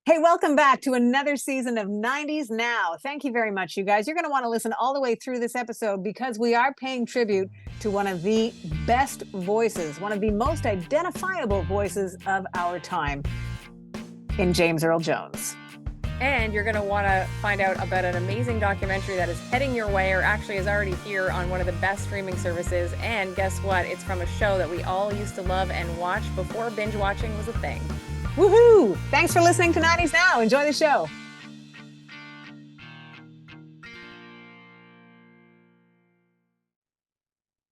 Hey, welcome back to another season of 90's Now. Thank you very much, you guys. You're going to want to listen all the way through this episode because we are paying tribute to one of the best voices, one of the most identifiable voices of our time in James Earl Jones. And you're going to want to find out about an amazing documentary that is heading your way, or actually is already here on one of the best streaming services. And guess what? It's from a show that we all used to love and watch before binge watching was a thing. Woohoo! Thanks for listening to 90's Now. Enjoy the show.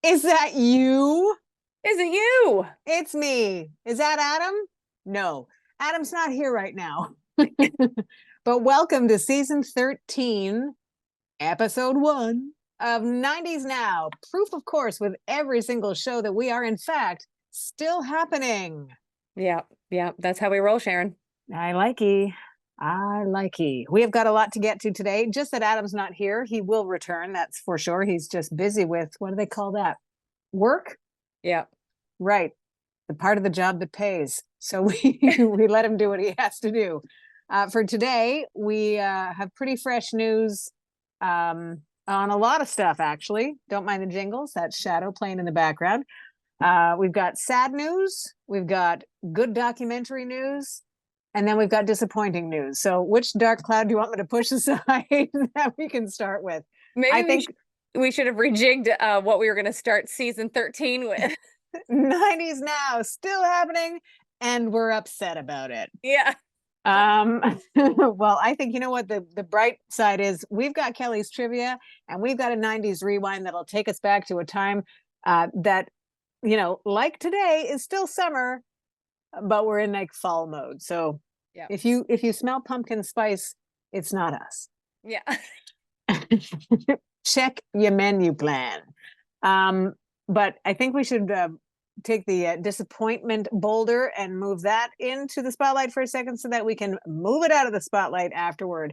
Is that you? Is it you? It's me. Is that Adam? No, Adam's not here right now. But welcome to season 13, episode 1 of 90's Now. Proof, of course, with every single show that we are, in fact, still happening. Yeah, that's how we roll, Sharon. I likey. We have got a lot to get to today. Just that Adam's not here. He will return, that's for sure. He's just busy with, what do they call that? Work? Yeah. Right. The part of the job that pays. So we let him do what he has to do. For today, we have pretty fresh news on a lot of stuff, actually. Don't mind the jingles. That's Shadow playing in the background. We've got sad news, we've got good documentary news, and then we've got disappointing news. So which dark cloud do you want me to push aside that we can start with? Maybe I think we should have rejigged what we were going to start season 13 with. 90's Now, still happening, and we're upset about it. Yeah. Well, I think, you know what, the bright side is we've got Kelly's trivia, and we've got a 90's rewind that'll take us back to a time that, you know, like today is still summer, but we're in like fall mode. So yeah, if you smell pumpkin spice, it's not us. Yeah. Check your menu plan. But I think we should take the disappointment boulder and move that into the spotlight for a second so that we can move it out of the spotlight afterward.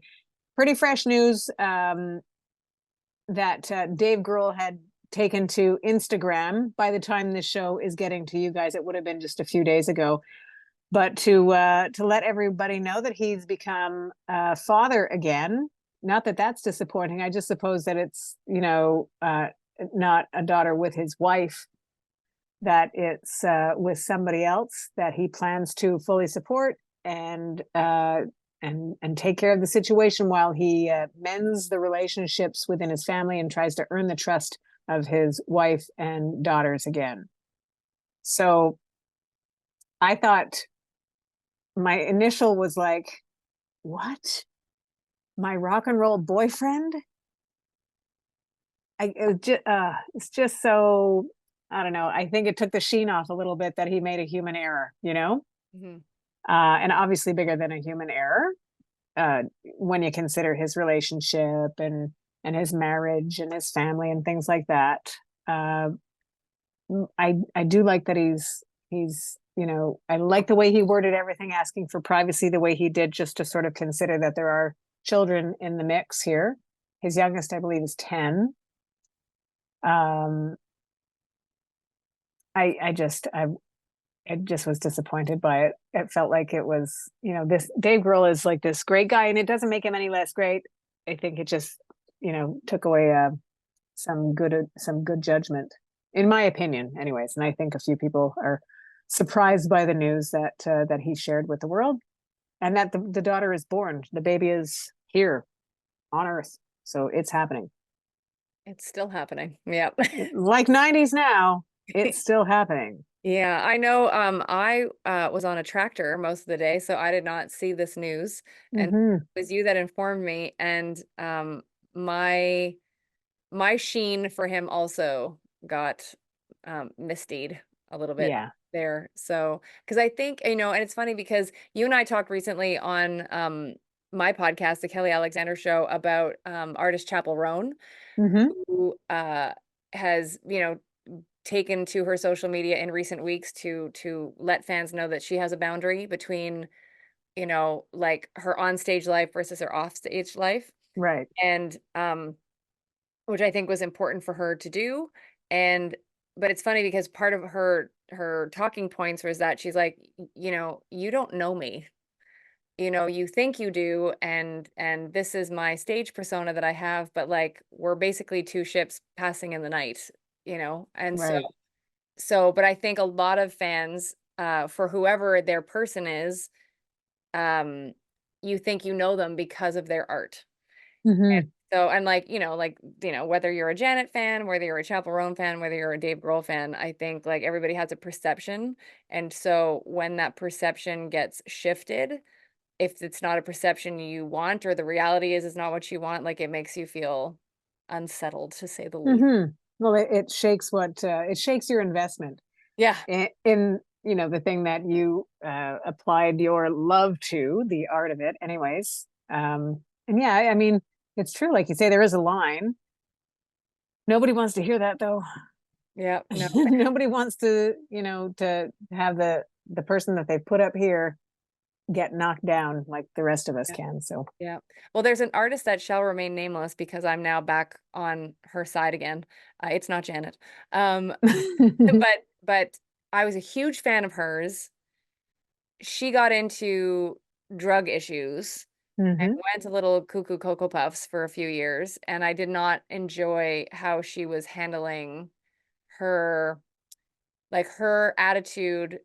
Pretty fresh news that Dave Grohl had taken to Instagram. By the time this show is getting to you guys, it would have been just a few days ago. But to let everybody know that he's become a father again. Not that that's disappointing. I just suppose that it's, you know, not a daughter with his wife, that it's with somebody else that he plans to fully support and take care of the situation while he mends the relationships within his family and tries to earn the trust of his wife and daughters again. So I thought, my initial was like, what? My rock and roll boyfriend? It's just so, I don't know. I think it took the sheen off a little bit that he made a human error, you know? Mm-hmm. And obviously bigger than a human error when you consider his relationship and his marriage and his family and things like that. I do like that he's you know, I like the way he worded everything, asking for privacy the way he did, just to sort of consider that there are children in the mix here. His youngest, I believe, is 10. I just was disappointed by it. It felt like it was, you know, this Dave Grohl is like this great guy, and it doesn't make him any less great. I think it just, you know, took away some good judgment, in my opinion, anyways. And I think a few people are surprised by the news that that he shared with the world, and that the daughter is born. The baby is here on Earth, so it's happening. It's still happening. Yeah. Like 90's Now, it's still happening. Yeah, I know. I was on a tractor most of the day, so I did not see this news, and it was you that informed me. And my sheen for him also got misdeed a little bit there. So, because I think, you know, and it's funny because you and I talked recently on my podcast, the Kelly Alexander Show, about artist Chapel Roan, who has, you know, taken to her social media in recent weeks to let fans know that she has a boundary between, you know, like her on-stage life versus her off-stage life. Right. And which I think was important for her to do. And but it's funny because part of her talking points was that she's like, you know, you don't know me. you think you do, and this is my stage persona that I have, but like we're basically two ships passing in the night, and Right. but I think a lot of fans, for whoever their person is, um, you think you know them because of their art. And Hmm. so, and like, whether you're a Janet fan, whether you're a Chappell Roan fan, whether you're a Dave Grohl fan, I think like everybody has a perception. And so when that perception gets shifted, if it's not a perception you want, or the reality is not what you want, like it makes you feel unsettled, to say the least. Hmm. Well, it shakes it shakes your investment Yeah. in the thing that you applied your love to, the art of it, anyways. And yeah, I mean, it's true, like you say, there is a line. Nobody wants to hear that, though. Yeah. No. Nobody wants to have the person that they put up here get knocked down like the rest of us Yeah. can. So Yeah. Well, there's an artist that shall remain nameless because I'm now back on her side again. It's not Janet. Um, but I was a huge fan of hers. She got into drug issues and hmm went a little cuckoo cocoa puffs for a few years, and I did not enjoy how she was handling her her attitude,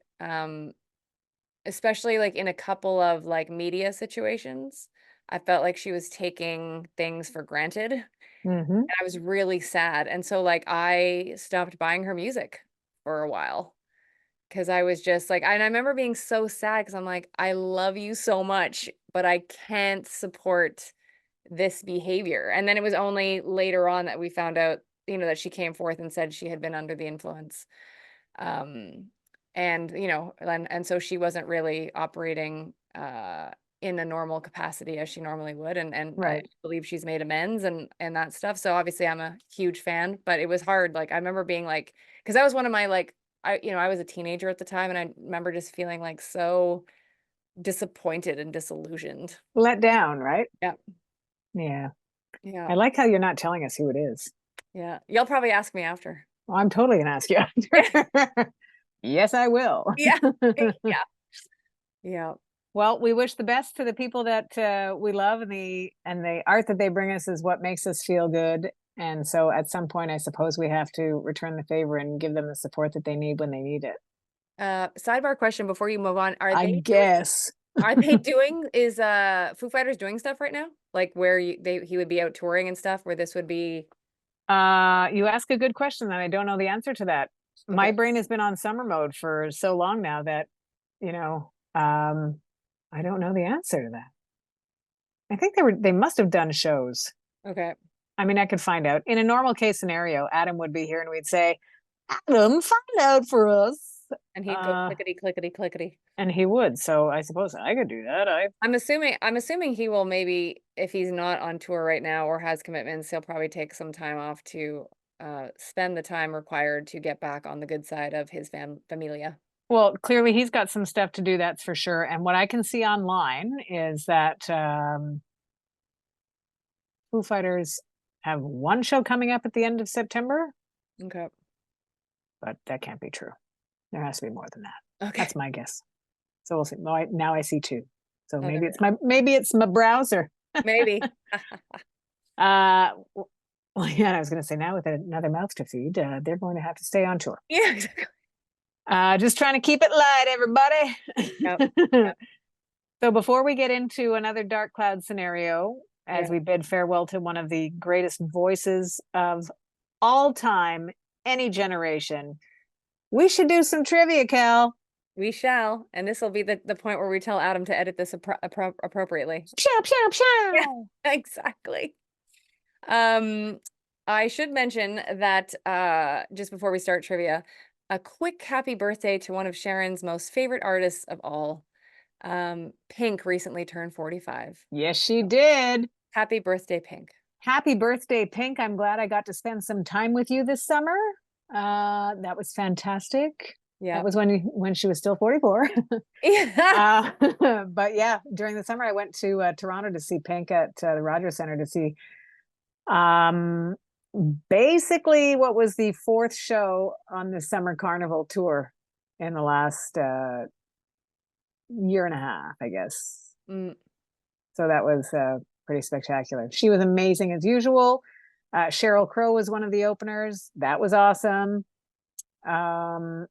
especially like in a couple of like media situations. I felt like she was taking things for granted, and hmm I was really sad. And so like I stopped buying her music for a while. 'Cause I was just like, and I remember being so sad because 'cause I'm like, "I love you so much, but I can't support this behavior." And then it was only later on that we found out, that she came forth and said she had been under the influence. Um, and so she wasn't really operating, in a normal capacity as she normally would, and I right. believe she's made amends and that stuff, so obviously I'm a huge fan, but it was hard, like, I remember being like, because that was one of my, like, I was a teenager at the time, and I remember just feeling, like, so disappointed and disillusioned. Let down, right? Yeah, Yeah. yeah, I like how you're not telling us who it is. yeah. You'll probably ask me after. Well, I'm totally gonna ask you after. Yes, I will. Yeah, yeah, yeah, Well, we wish the best to the people that we love, and the art that they bring us is what makes us feel good. And so, at some point, I suppose we have to return the favor and give them the support that they need when they need it. Sidebar question before you move on, I guess. is, Foo Fighters doing stuff right now? Like, where he would be out touring and stuff, where this would be You ask a good question, and I don't know the answer to that. My okay, brain has been on summer mode for so long now that, you know, um, I don't know the answer to that. I think they must have done shows. okay, I mean, I could find out. In a normal case scenario, Adam would be here and we'd say, Adam, find out for us. and he'd go Uh, clickety, clickety, clickety. and he would. So I suppose I could do that. I'm assuming he will, maybe if he's not on tour right now or has commitments, he'll probably take some time off to, spend the time required to get back on the good side of his familia. Well, clearly he's got some stuff to do, that's for sure. And what I can see online is that Foo Fighters have one show coming up at the end of September, Okay, but that can't be true. There has to be more than that. okay. That's my guess. So we'll see. Now I see two. So Oh, there we maybe it's my browser. maybe. Well, yeah, I was going to say, now with another mouth to feed, they're going to have to stay on tour. Yeah, exactly. Just trying to keep it light, Yep, everybody. yep, So before we get into another dark cloud scenario, as yeah. we bid farewell to one of the greatest voices of all time, any generation, we should do some trivia, Cal. We shall, and this will be the point where we tell Adam to edit this appropriately. Pshaw, pshaw, Yeah, pshaw. exactly. Um, I should mention that, just before we start trivia, a quick happy birthday to one of Sharon's most favorite artists of all. Pink recently turned 45. Yes, she did. Happy birthday, Pink. Happy birthday, Pink. I'm glad I got to spend some time with you this summer. That was fantastic. That Yeah. was when she was still 44. Yeah. uh, but yeah, during the summer, I went to Toronto to see Pink at the Rogers Center to see um, basically what was the fourth show on the summer carnival tour in the last year and a half, I guess. Mm. So that was pretty spectacular. She was amazing as usual. Sheryl Crow was one of the openers. That was awesome. Um,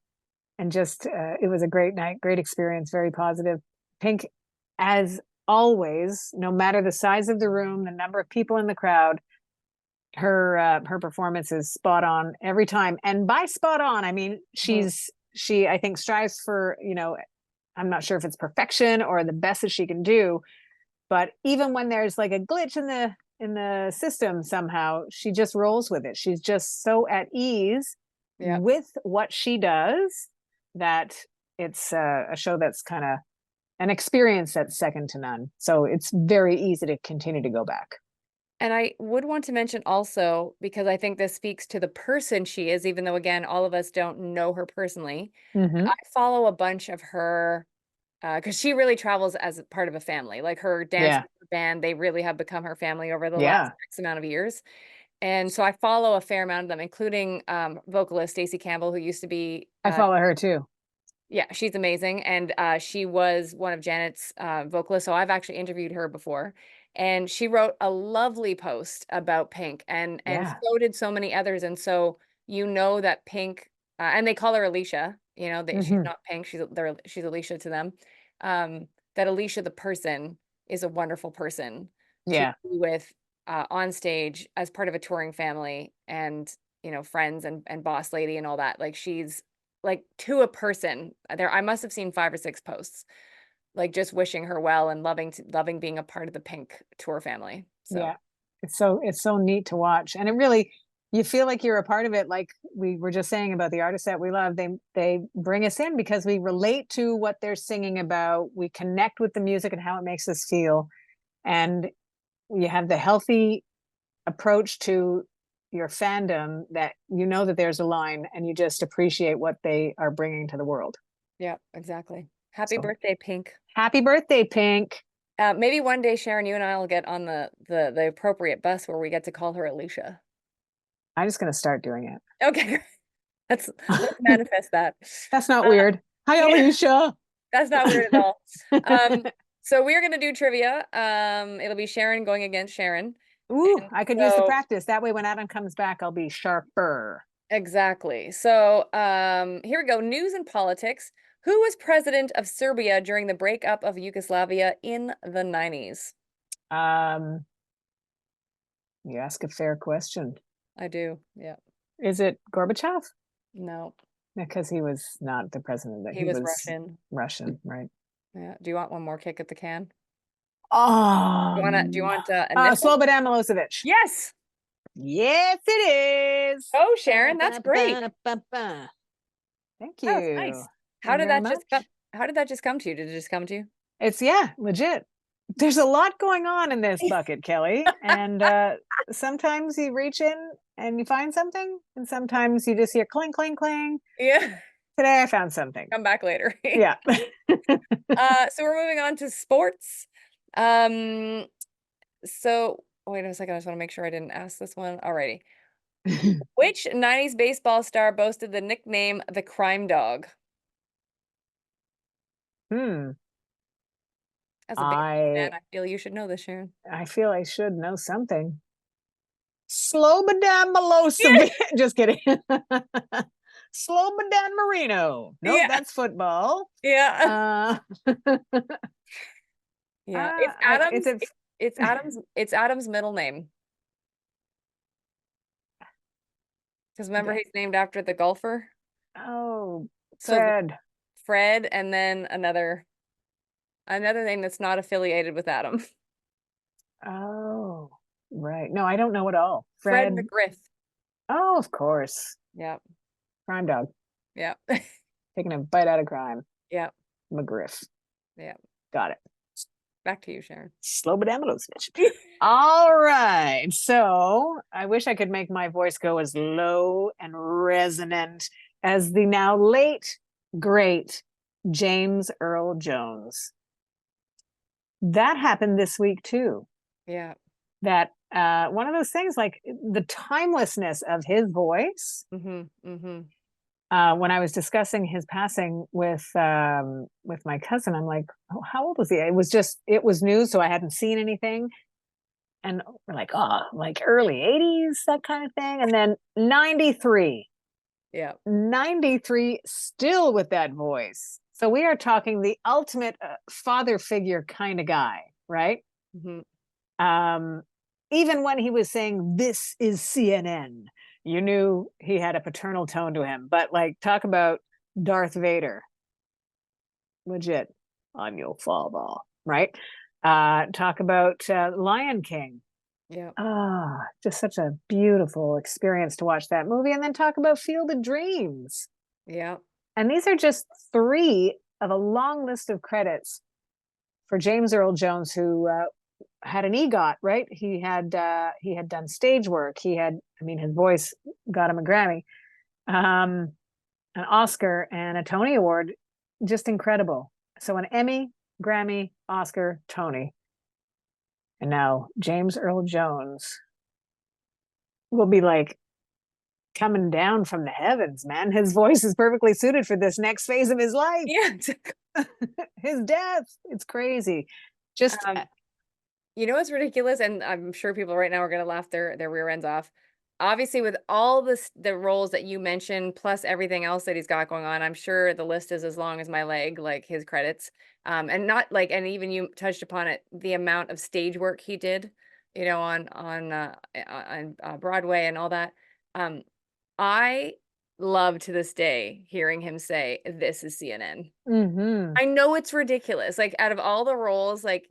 and just it was a great night, great experience, very positive. Pink, as always, no matter the size of the room, the number of people in the crowd, her performance is spot on every time. And by spot on, I mean she I think strives for, I'm not sure if it's perfection or the best that she can do, but even when there's like a glitch in the system, somehow she just rolls with it. She's just so at ease Yeah. with what she does that it's a show that's kind of an experience that's second to none. So it's very easy to continue to go back. And I would want to mention also, because I think this speaks to the person she is, even though, again, all of us don't know her personally. Mm-hmm. I follow a bunch of her, because she really travels as a part of a family. Like her dance Yeah. band, they really have become her family over the last Yeah. X amount of years. And so I follow a fair amount of them, including vocalist Stacey Campbell, who used to be, I follow her too. yeah, she's amazing. And she was one of Janet's vocalists. So I've actually interviewed her before. And she wrote a lovely post about Pink, and Yeah. so did so many others. And so that Pink, and they call her Alicia, she's Mm-hmm. not Pink, she's Alicia to them. That Alicia, the person, is a wonderful person to Yeah. be with on stage as part of a touring family, and friends, and boss lady and all that. Like, she's like, to a person there, I must have seen 5 or 6 posts, like, just wishing her well and loving being a part of the Pink tour family. So Yeah. It's so neat to watch. And it really, you feel like you're a part of it. Like we were just saying about the artists that we love. They bring us in because we relate to what they're singing about. We connect with the music and how it makes us feel. And you have the healthy approach to your fandom that you know that there's a line and you just appreciate what they are bringing to the world. yeah, exactly. Happy So birthday, Pink. happy birthday, Pink. Maybe one day, Sharon, you and I will get on the appropriate bus where we get to call her Alicia. I'm just going to start doing Okay, let's it. manifest that. That's not Uh, weird. Hi, yeah, Alicia. that's not weird at all. So we're gonna do trivia. It'll be Sharon going against Sharon. Ooh, And I could use the so practice. That way, when Adam comes back, I'll be sharper. exactly. So here we go. News and politics. Who was president of Serbia during the breakup of Yugoslavia in the 90s? Um, you ask a fair question. I do. Yeah. Is it Gorbachev? No, Because he was not the president, that he he was was Russian. Russian, right? Yeah. Do you want one more kick at the can? Do you Um, want initial? Slobodan Milosevic. Yes. Yes, it is. Oh, Sharon, that's great. Thank That was you. nice. Thank you very much. How did that just come to you? Did it just come to you? It's legit. There's a lot going on in this bucket, Kelly. And sometimes you reach in and you find something, and sometimes you just hear cling, cling, cling. Yeah. Today I found something. Come back later. Yeah. So we're moving on to sports. Um, so wait a second, I just want to make sure I didn't ask this one. Alrighty. Which 90s baseball star boasted the nickname the Crime Dog? Hmm. As a baseball fan, I I feel you should know this, Sharon. I feel I should know something. Slobodan Yeah. Milosevic. Just kidding. Slobodan Marino. Nope, Yeah. that's football. Yeah. Uh, Yeah. It's I, it's Adams. a It's Adams' middle name. Because remember, he's named after the golfer. oh, So Fred. Fred, and then another name that's not affiliated with Adam. Oh, right. No, I don't know at all. Fred Fred. McGriff. Oh, of course. Yep. Crime dog. Yep. Taking a bite out of crime. Yep. McGriff. Yep. Got it. Back to you, Sharon. Slobodan Milosevic. All right. So I wish I could make my voice go as low and resonant as the now late, great James Earl Jones. That happened this week too. Yeah. That one of those things, like the timelessness of his voice Mm-hmm. Mm-hmm. when I was discussing his passing with my cousin, I'm like, oh, how old was he? It was news, so I hadn't seen anything. And we're like, oh, like early 80s, that kind of thing. And then 93, Yeah. 93, still with that voice. So we are talking the ultimate father figure kind of guy, right? Hmm. Um, Even when he was saying, "This is CNN," you knew he had a paternal tone to him. But like, talk about Darth Vader, legit. I'm your father, right? Talk about Lion King. Yeah. Ah, just such a beautiful experience to watch that movie. And then talk about Field of Dreams. Yeah. And these are just three of a long list of credits for James Earl Jones, who had an EGOT, right? He had done stage work. I mean, his voice got him a Grammy, an Oscar, and a Tony Award. Just incredible. So an Emmy, Grammy, Oscar, Tony, and now James Earl Jones will be like coming down from the heavens, man. His voice is perfectly suited for this next phase of his life. Yeah. His death. It's crazy. Just Um, you know what's ridiculous? And I'm sure people right now are gonna laugh their rear ends off. Obviously, with all the roles that you mentioned, plus everything else that he's got going on, I'm sure the list is as long as my leg, like his credits. And not like, and even you touched upon it, the amount of stage work he did, on Broadway and all that. Um, I love to this day hearing him say, "This is CNN." mm-hmm. I know it's ridiculous. Like out of all the roles, like,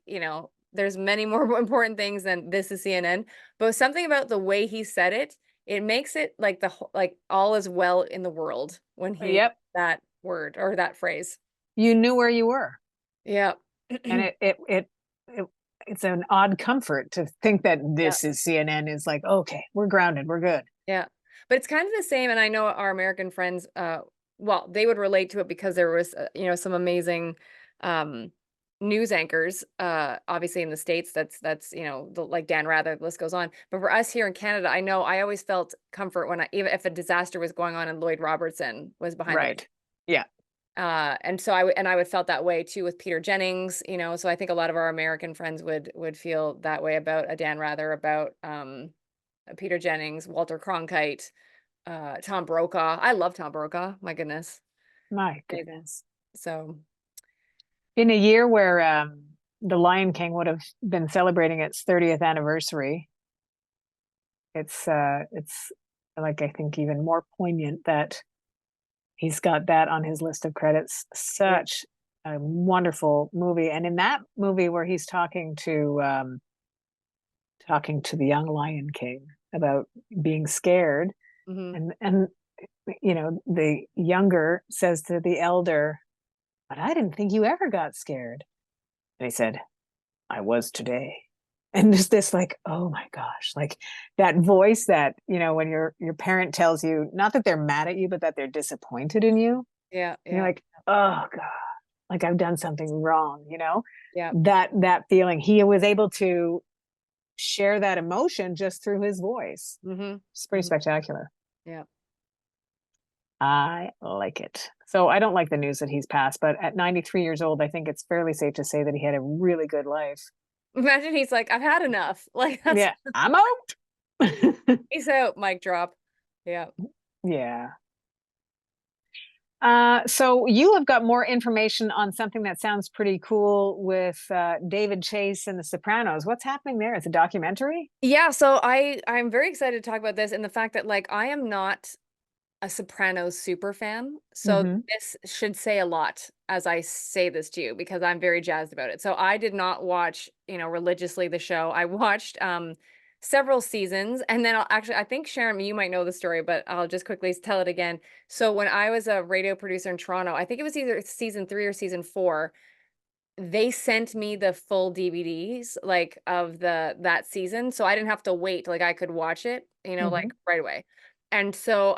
there's many more important things than "This is CNN," but something about the way he said it, it makes it like like all is well in the world when he Yep. that word or that phrase. You knew where you were. Yeah. And it it's an odd comfort to think that Yeah. this is CNN is like, okay, we're grounded, we're good. Yeah. But it's kind of the same, and I know our American friends, well, they would relate to it because there was, some amazing, um, news anchors, obviously in the States, that's, like Dan Rather, the list goes on. But for us here in Canada, I know I always felt comfort when even if a disaster was going on and Lloyd Robertson was behind the, Right. Yeah. and so I would felt that way too with Peter Jennings, so I think a lot of our American friends would feel that way about a Dan Rather, about, Peter Jennings, Walter Cronkite, Tom Brokaw. I love Tom Brokaw. My goodness. My Like, goodness. so In a year where The Lion King would have been celebrating its 30th anniversary, it's like I think even more poignant that he's got that on his list of credits. yeah. Such a wonderful movie. And in that movie where he's talking to the young Lion King about being scared, Hmm. and the younger says to the elder, "But I didn't think you ever got scared." And he said, "I was today." And just this like, oh my gosh, like that voice that, when your parent tells you not that they're mad at you, but that they're disappointed in you. Yeah. And you're Yeah. like, oh God, like I've done something wrong. Yeah. That feeling. He was able to share that emotion just through his voice. Hmm. It's pretty Hmm. spectacular. Yeah. I like it. So I don't like the news that he's passed, but at 93 years old, I think it's fairly safe to say that he had a really good life. Imagine he's like, I've had enough. Like that's Yeah, I'm out. he's out. Mic drop. Yeah. Yeah. So you have got more information on something that sounds pretty cool with David Chase and the Sopranos. What's happening there? It's a documentary? Yeah. So I'm very excited to talk about this and the fact that like I am not a Sopranos super fan. So Mm-hmm. this should say a lot as I say this to you because I'm very jazzed about it. So I did not watch, religiously the show. I watched several seasons and then I think Sharon, you might know the story, but I'll just quickly tell it again. So when I was a radio producer in Toronto, I think it was either season 3 or season 4, they sent me the full DVDs like of that season, so I didn't have to wait, like I could watch it, Mm-hmm. like right away. And so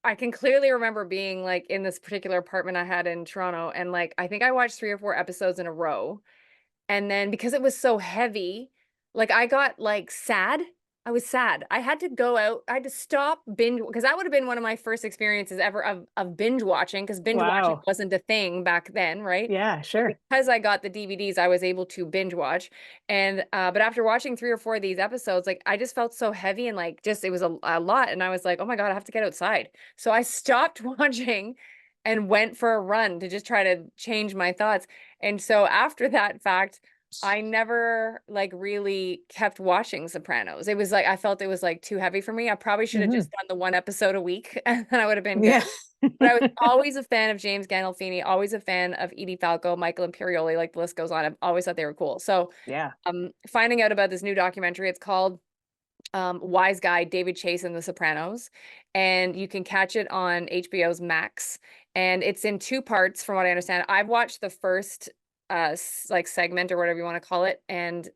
I can clearly remember being like in this particular apartment I had in Toronto and like I think I watched 3 or 4 episodes in a row. And then because it was so heavy, like I got like sad. I was sad. I had to go out. I had to stop binge because that would have been one of my first experiences ever of binge watching because binge watching Wow. wasn't a thing back then, right? Yeah, But sure. because I got the DVDs, I was able to binge watch. And but after watching 3 or 4 of these episodes, like I just felt so heavy and like just it was a lot. And I was like, oh my God, I have to get outside. So I stopped watching and went for a run to just try to change my thoughts. And so after that fact, I never like really kept watching Sopranos. It was like I felt it was like too heavy for me. I probably should have Hmm. just done the one episode a week and then I would have been good. Yeah. But I was always a fan of James Gandolfini, always a fan of Edie Falco, Michael Imperioli, like the list goes on. I've always thought they were cool. So Yeah. finding out about this new documentary, it's called Wise Guy, David Chase and the Sopranos. And you can catch it on HBO's Max. And it's in 2 parts, from what I understand. I've watched the first like segment or whatever you want to call it, and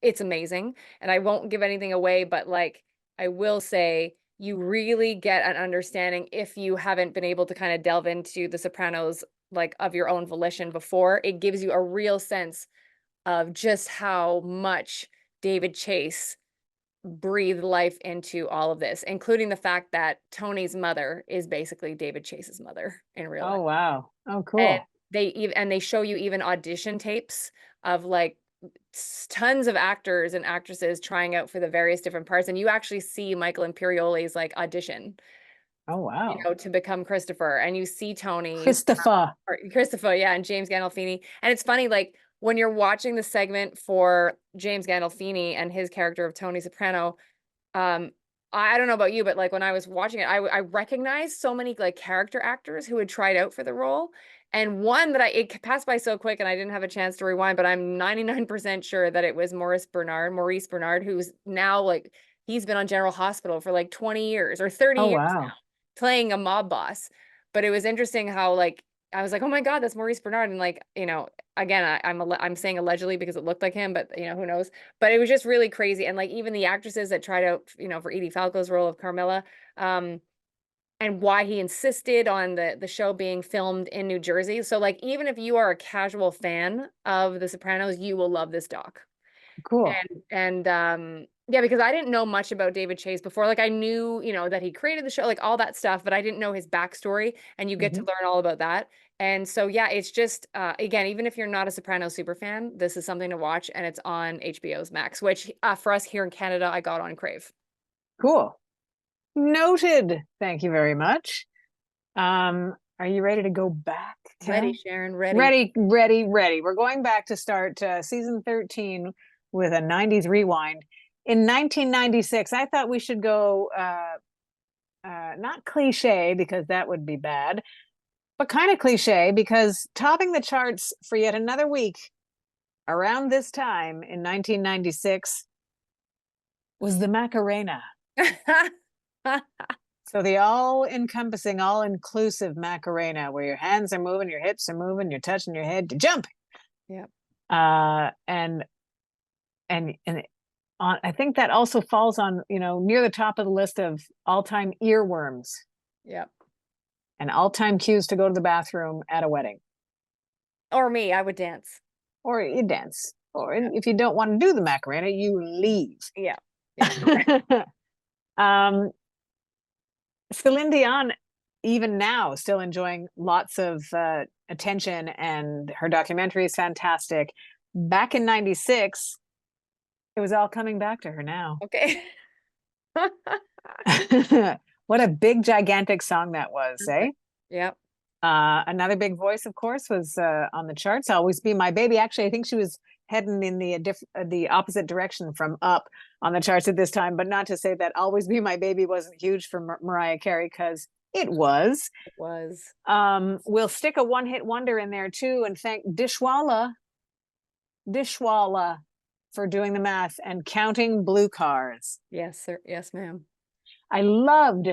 it's amazing. And I won't give anything away, but like I will say you really get an understanding if you haven't been able to kind of delve into the Sopranos like of your own volition before. It gives you a real sense of just how much David Chase breathe life into all of this, including the fact that Tony's mother is basically David Chase's mother in real life. Oh, wow. Oh, And cool. they show you even audition tapes of like tons of actors and actresses trying out for the various different parts, and you actually see Michael Imperioli's like audition, Oh, wow. to become Christopher, and you see Tony's Christopher. or Christopher, yeah, and James Gandolfini. And it's funny, like when you're watching the segment for James Gandolfini and his character of Tony Soprano, um, I don't know about you, but like when I was watching it, I recognized so many like character actors who had tried out for the role. And one that it passed by so quick and I didn't have a chance to rewind, but I'm 99% sure that it was Maurice Bernard, who's now like he's been on General Hospital for like 20 years or 30 Oh, years wow. playing a mob boss. But it was interesting how like I was like, oh my God, that's Maurice Bernard. And like, again, I'm saying allegedly because it looked like him, but who knows? But it was just really crazy. And like even the actresses that tried out, for Edie Falco's role of Carmilla, and why he insisted on the show being filmed in New Jersey. So like even if you are a casual fan of The Sopranos, you will love this doc. Cool. And yeah, because I didn't know much about David Chase before. Like I knew, that he created the show, like all that stuff, but I didn't know his backstory, and you get to Hmm. learn all about that. And so yeah, it's just again, even if you're not a Sopranos super fan, this is something to watch, and it's on HBO's Max, which for us here in Canada, I got on Crave. Cool. Noted. Thank you very much. Are you ready to go back, Ready, Cal? Sharon, ready. Ready, ready, ready. We're going back to start season 13 with a 90s rewind. In 1996, I thought we should go not cliche because that would be bad, but kind of cliche because topping the charts for yet another week around this time in 1996 was the Macarena. So the all-encompassing, all-inclusive Macarena, where your hands are moving, your hips are moving, you're touching your head, you're jumping. Yeah. And I think that also falls on, near the top of the list of all-time earworms Yeah. and all-time cues to go to the bathroom at a wedding. Or me, I would dance. Or you dance. Or Yeah. if you don't want to do the Macarena, you leave. Yeah. Yeah. um, Celine Dion, even now, still enjoying lots of attention, and her documentary is fantastic. Back in 96, it was all coming back to her now. Okay. What a big, gigantic song that was, eh? Yep. Another big voice, of course, was on the charts. Always Be My Baby. Actually, I think she was heading in the opposite direction from up on the charts at this time. But not to say that Always Be My Baby wasn't huge for Mariah Carey, because it was. It was. We'll stick a one-hit wonder in there too, and thank Dishwalla for doing the math and counting blue cars. Yes, sir. Yes, ma'am. I loved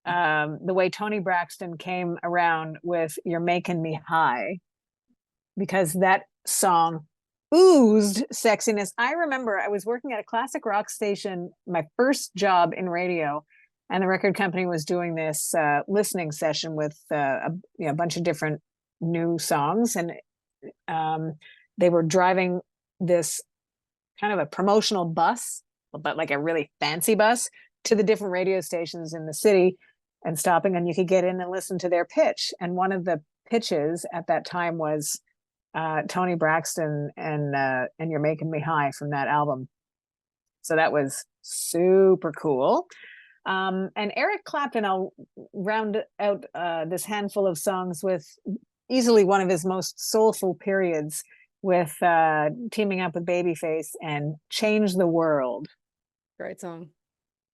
the way Tony Braxton came around with You're Making Me High, because that song oozed sexiness. I remember I was working at a classic rock station, my first job in radio, and the record company was doing this listening session with a bunch of different new songs, and they were driving this kind of a promotional bus but like a really fancy bus, to the different radio stations in the city and stopping, and you could get in and listen to their pitch. And one of the pitches at that time was Tony Braxton and You're Making Me High from that album. So that was super cool. And Eric Clapton, I'll round out this handful of songs with easily one of his most soulful periods, with teaming up with Babyface and Change the World. Great song.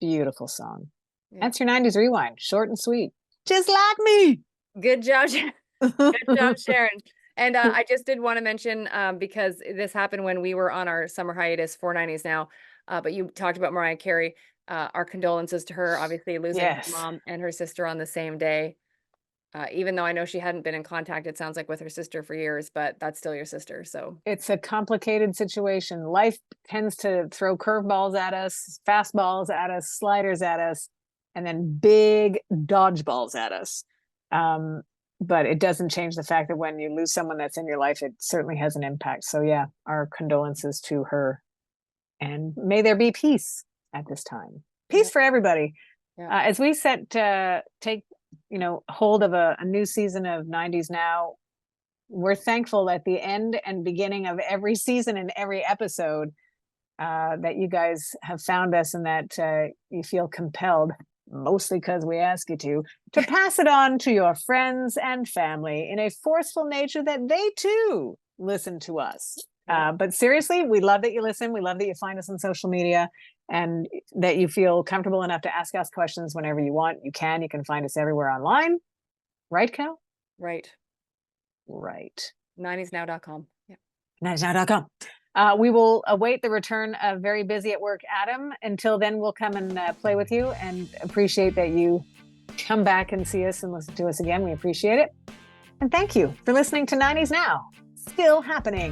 Beautiful song. Yeah. That's your 90s rewind. Short and sweet. Just like me. Good job, Sharon. Good job, Sharon. And I just did want to mention, because this happened when we were on our summer hiatus for 90s Now, but you talked about Mariah Carey. Our condolences to her, obviously losing her mom and her sister on the same day. Even though I know she hadn't been in contact, it sounds like, with her sister for years, but that's still your sister. So it's a complicated situation. Life tends to throw curveballs at us, fastballs at us, sliders at us, and then big dodgeballs at us. But it doesn't change the fact that when you lose someone that's in your life, it certainly has an impact. So yeah, our condolences to her, and may there be peace at this time. Peace for everybody. As we take hold of a new season of 90s Now, we're thankful at the end and beginning of every season and every episode that you guys have found us, and that you feel compelled, mostly because we ask you to pass it on to your friends and family in a forceful nature that they too listen to us. But seriously, we love that you listen. We love that you find us on social media, and that you feel comfortable enough to ask us questions whenever you want. You can find us everywhere online. Right, Cal? Right. 90snow.com. Yeah. 90snow.com. We will await the return of very busy at work Adam. Until then, we'll come and play with you, and appreciate that you come back and see us and listen to us again. We appreciate it. And thank you for listening to 90s Now. Still happening.